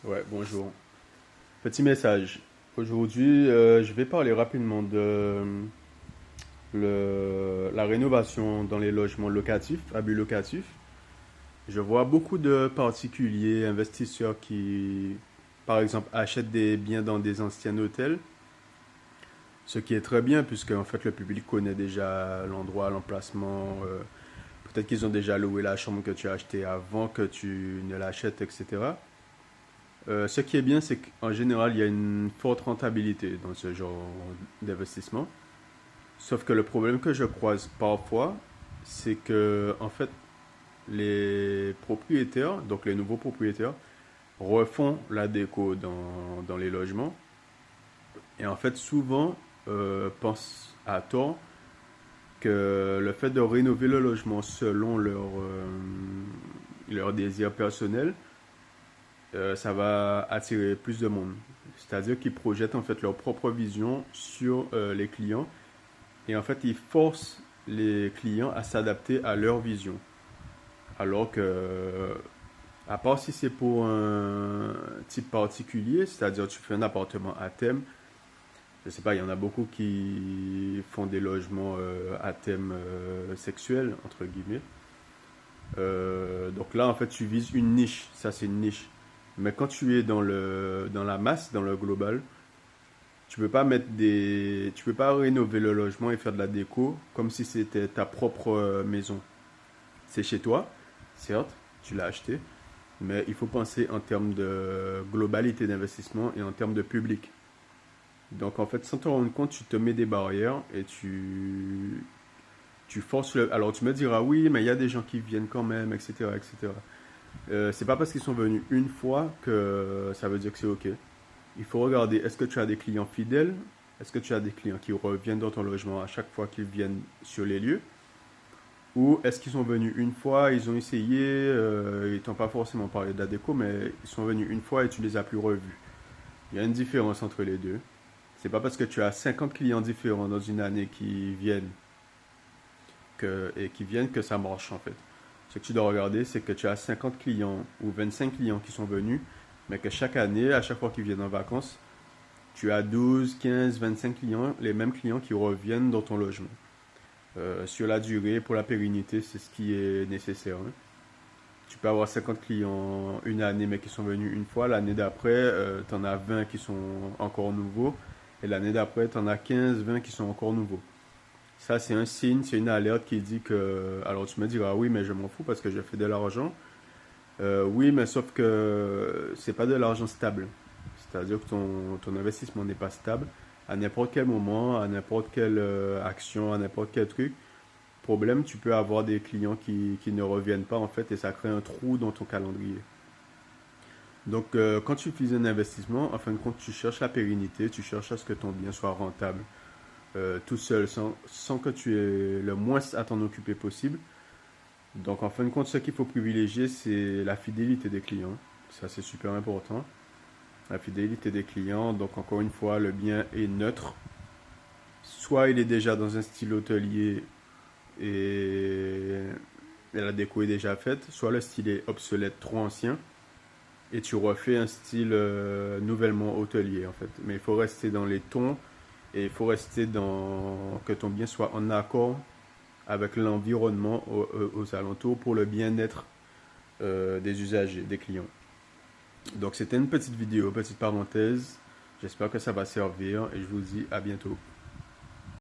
Ouais, bonjour. Petit message. Aujourd'hui, je vais parler rapidement de la rénovation dans les logements locatifs, à but locatif. Je vois beaucoup de particuliers, investisseurs qui, par exemple, achètent des biens dans des anciens hôtels, ce qui est très bien puisque en fait le public connaît déjà l'endroit, l'emplacement. Peut-être qu'ils ont déjà loué la chambre que tu as achetée avant que tu ne l'achètes, etc. Ce qui est bien, c'est qu'en général, il y a une forte rentabilité dans ce genre d'investissement. Sauf que le problème que je croise parfois, c'est que, en fait, les propriétaires, donc les nouveaux propriétaires, refont la déco dans les logements. Et en fait, souvent, pensent à tort que le fait de rénover le logement selon leur désir personnel, ça va attirer plus de monde. C'est-à-dire qu'ils projettent en fait leur propre vision sur les clients et en fait ils forcent les clients à s'adapter à leur vision. Alors que, à part si c'est pour un type particulier, c'est-à-dire tu fais un appartement à thème, je sais pas, il y en a beaucoup qui font des logements à thème sexuel, entre guillemets. Donc là, en fait, tu vises une niche. Ça, c'est une niche. Mais quand tu es dans la masse, dans le global, tu peux pas rénover le logement et faire de la déco comme si c'était ta propre maison. C'est chez toi, certes, tu l'as acheté, mais il faut penser en termes de globalité d'investissement et en termes de public. Donc en fait, sans te rendre compte, tu te mets des barrières et tu forces le... Alors tu me diras, oui, mais il y a des gens qui viennent quand même, etc., etc. C'est pas parce qu'ils sont venus une fois que ça veut dire que c'est OK. Il faut regarder, est-ce que tu as des clients fidèles? Est-ce que tu as des clients qui reviennent dans ton logement à chaque fois qu'ils viennent sur les lieux? Ou est-ce qu'ils sont venus une fois, ils ont essayé, ils t'ont pas forcément parlé de la déco, mais ils sont venus une fois et tu les as plus revus. Il y a une différence entre les deux. C'est pas parce que tu as 50 clients différents dans une année qui viennent que ça marche en fait. Ce que tu dois regarder, c'est que tu as 50 clients ou 25 clients qui sont venus, mais que chaque année, à chaque fois qu'ils viennent en vacances, tu as 12, 15, 25 clients, les mêmes clients qui reviennent dans ton logement. Sur la durée, pour la pérennité, c'est ce qui est nécessaire, hein. Tu peux avoir 50 clients une année, mais qui sont venus une fois. L'année d'après, tu en as 20 qui sont encore nouveaux. Et l'année d'après, tu en as 15, 20 qui sont encore nouveaux. Ça, c'est un signe, c'est une alerte qui dit que... Alors tu me diras, oui, mais je m'en fous parce que je fais de l'argent. Oui, mais sauf que c'est pas de l'argent stable. C'est-à-dire que ton investissement n'est pas stable. À n'importe quel moment, à n'importe quelle action, à n'importe quel truc, problème, tu peux avoir des clients qui ne reviennent pas en fait et ça crée un trou dans ton calendrier. Donc, quand tu fais un investissement, en fin de compte, tu cherches la pérennité, tu cherches à ce que ton bien soit rentable tout seul, sans que tu aies le moins à t'en occuper possible. Donc, en fin de compte, ce qu'il faut privilégier, c'est la fidélité des clients. Ça, c'est super important. La fidélité des clients. Donc, encore une fois, le bien est neutre. Soit il est déjà dans un style hôtelier et, et la déco est déjà faite, soit le style est obsolète, trop ancien, et tu refais un style nouvellement hôtelier en fait. Mais il faut rester dans les tons et il faut rester dans que ton bien soit en accord avec l'environnement aux alentours pour le bien-être des usagers, des clients. Donc c'était une petite vidéo, petite parenthèse. J'espère que ça va servir et je vous dis à bientôt.